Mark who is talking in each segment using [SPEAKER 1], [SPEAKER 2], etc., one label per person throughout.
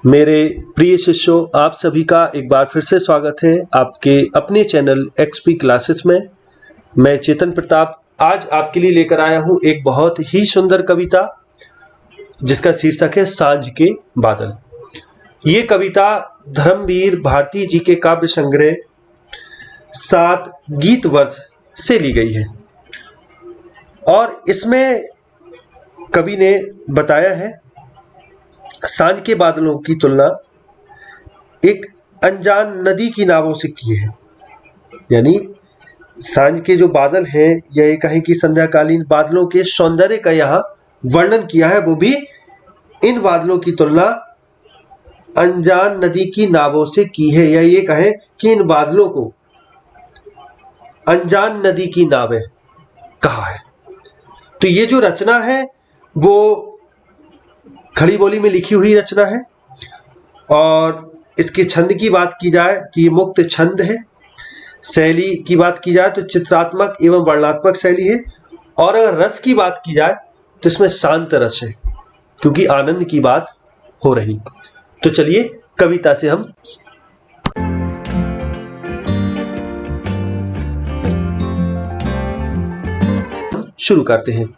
[SPEAKER 1] मेरे प्रिय शिष्यों, आप सभी का एक बार फिर से स्वागत है आपके अपने चैनल एक्सपी क्लासेस में। मैं चेतन प्रताप आज आपके लिए लेकर आया हूं एक बहुत ही सुंदर कविता जिसका शीर्षक है सांझ के बादल। ये कविता धर्मवीर भारती जी के काव्य संग्रह 7 गीत वर्ष से ली गई है और इसमें कवि ने बताया है सांझ के बादलों की तुलना एक अनजान नदी की नावों से की है। यानी सांझ के जो बादल हैं या ये कहें कि संध्याकालीन बादलों के सौंदर्य का यहाँ वर्णन किया है, वो भी इन बादलों की तुलना अनजान नदी की नावों से की है, या ये कहें कि इन बादलों को अनजान नदी की नावें कहा है। तो ये जो रचना है वो खड़ी बोली में लिखी हुई रचना है और इसके छंद की बात की जाए तो ये मुक्त छंद है। शैली की बात की जाए तो चित्रात्मक एवं वर्णनात्मक शैली है और अगर रस की बात की जाए तो इसमें शांत रस है, क्योंकि आनंद की बात हो रही। तो चलिए कविता से हम शुरू करते हैं।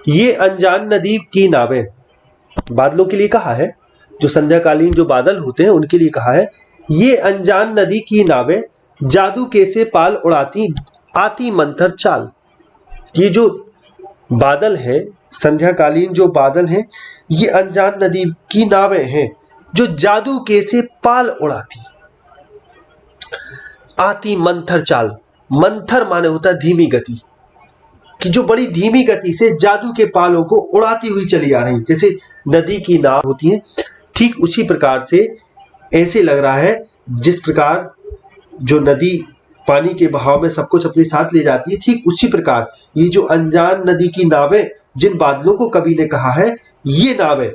[SPEAKER 1] ये अनजान नदी की नावें बादलों के लिए कहा है, जो संध्याकालीन जो बादल होते हैं उनके लिए कहा है। ये अनजान नदी की नावें जादू कैसे पाल उड़ाती आती मंथर चाल। ये जो बादल हैं, संध्याकालीन जो बादल हैं, ये अनजान नदी की नावें हैं जो जादू कैसे पाल उड़ाती आती मंथर चाल। मंथर माने होता है धीमी गति, कि जो बड़ी धीमी गति से जादू के पालों को उड़ाती हुई चली आ रही। जैसे नदी की नाव होती है, ठीक उसी प्रकार से ऐसे लग रहा है जिस प्रकार जो नदी पानी के बहाव में सब कुछ अपने साथ ले जाती है, ठीक उसी प्रकार ये जो अनजान नदी की नावें जिन बादलों को कवि ने कहा है, ये नावें,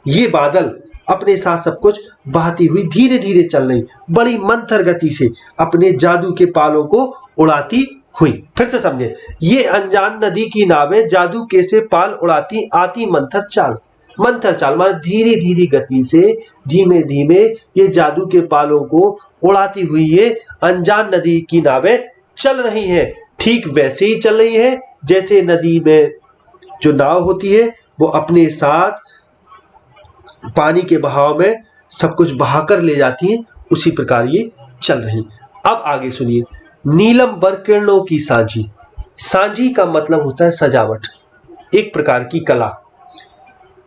[SPEAKER 1] ये बादल अपने साथ सब कुछ बहती हुई धीरे धीरे चल रही, बड़ी मंथर गति से अपने जादू के पालों को उड़ाती हुई। फिर से समझे, ये अनजान नदी की नावें जादू कैसे पाल उड़ाती आती मंथर चाल। मंथर चाल माने धीरे धीरे गति से धीमे धीमे ये जादू के पालों को उड़ाती हुई ये अनजान नदी की नावें चल रही हैं। ठीक वैसे ही चल रही है जैसे नदी में जो नाव होती है वो अपने साथ पानी के बहाव में सब कुछ बहाकर ले जाती है, उसी प्रकार ये चल रही। अब आगे सुनिए। नीलम पर किरणों की सांझी। सांझी का मतलब होता है सजावट, एक प्रकार की कला।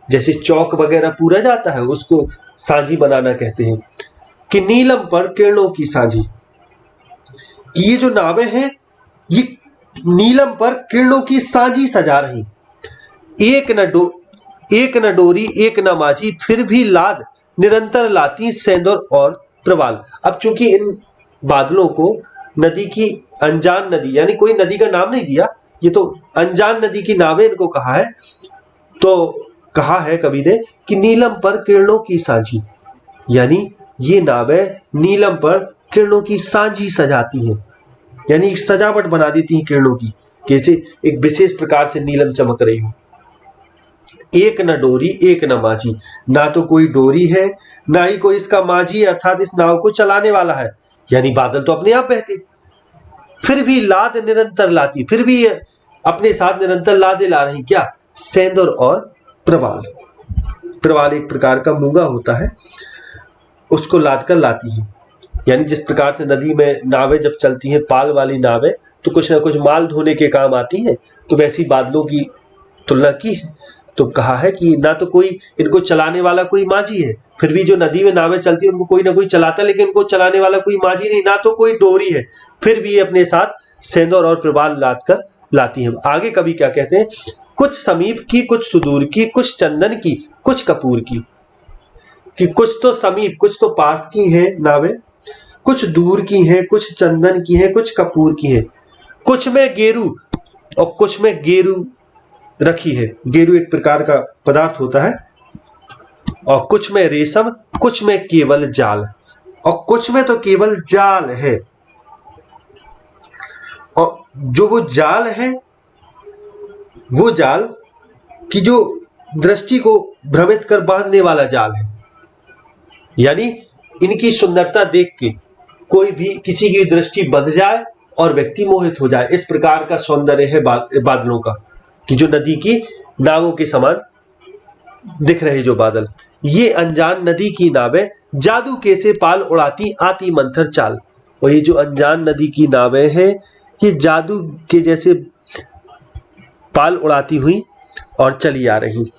[SPEAKER 1] जैसे चौक वगैरह पूरा जाता है उसको सांझी बनाना कहते हैं। कि नीलम पर किरणों की सांझी, ये जो नावें हैं ये नीलम पर किरणों की सांझी सजा रही। एक न डोरी एक न माझी, फिर भी लाद निरंतर लाती सेंदूर और प्रवाल। अब चूंकि इन बादलों को नदी की अनजान नदी, यानी कोई नदी का नाम नहीं दिया, ये तो अनजान नदी की नावें इनको कहा है, तो कहा है कवि ने कि नीलम पर किरणों की सांझी, यानी ये नावें नीलम पर किरणों की सांझी सजाती हैं, यानी एक सजावट बना देती हैं किरणों की, कैसे एक विशेष प्रकार से नीलम चमक रही हो। एक न डोरी एक न माझी, ना तो कोई डोरी है ना ही कोई इसका माझी अर्थात इस नाव को चलाने वाला है, यानी बादल तो अपने आप बहते। फिर भी लाद निरंतर लाती, फिर भी अपने साथ निरंतर लादे ला रही क्या, सेंदूर और प्रवाल। प्रवाल एक प्रकार का मूंगा होता है, उसको लाद कर लाती है। यानी जिस प्रकार से नदी में नावें जब चलती हैं, पाल वाली नावें, तो कुछ ना कुछ माल ढोने के काम आती है, तो वैसी बादलों की तुलना की है। तो कहा है कि ना तो कोई इनको चलाने वाला कोई माझी है, फिर भी जो नदी में नावें चलती है उनको कोई ना कोई चलाता है, लेकिन इनको चलाने वाला कोई माझी नहीं, ना तो कोई डोरी है, फिर भी अपने साथ सेंदूर और प्रवाल लाद कर लाती है। आगे कवि क्या कहते हैं, कुछ समीप की कुछ सुदूर की, कुछ चंदन की कुछ कपूर की। कि कुछ तो समीप, कुछ तो पास की हैं नावें, कुछ दूर की हैं, कुछ चंदन की हैं, कुछ कपूर की हैं। कुछ में गेरू और कुछ में गेरू रखी है। गेरू एक प्रकार का पदार्थ होता है। और कुछ में रेशम, कुछ में केवल जाल, और कुछ में तो केवल जाल है। और जो वो जाल है, वो जाल की जो दृष्टि को भ्रमित कर बांधने वाला जाल है, यानी इनकी सुंदरता देख के कोई भी किसी की दृष्टि बंध जाए और व्यक्ति मोहित हो जाए। इस प्रकार का सौंदर्य है बादलों का, कि जो नदी की नावों के समान दिख रहे जो बादल। ये अनजान नदी की नावें जादू के से पाल उड़ाती आती मंथर चाल। और ये जो अनजान नदी की नावें हैं ये जादू के जैसे पाल उड़ाती हुई और चली आ रही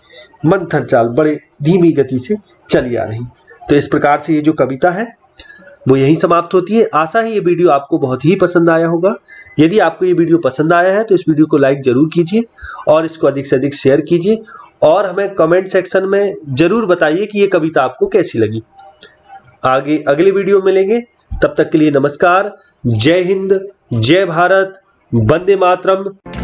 [SPEAKER 1] मंथर चाल, बड़े धीमी गति से चली आ रही। तो इस प्रकार से ये जो कविता है वो यहीं समाप्त होती है। आशा है ये वीडियो आपको बहुत ही पसंद आया होगा। यदि आपको ये वीडियो पसंद आया है तो इस वीडियो को लाइक जरूर कीजिए और इसको अधिक से अधिक शेयर कीजिए और हमें कमेंट सेक्शन में जरूर बताइए कि ये कविता आपको कैसी लगी। आगे अगले वीडियो में मिलेंगे, तब तक के लिए नमस्कार। जय हिंद, जय भारत, वंदे मातरम।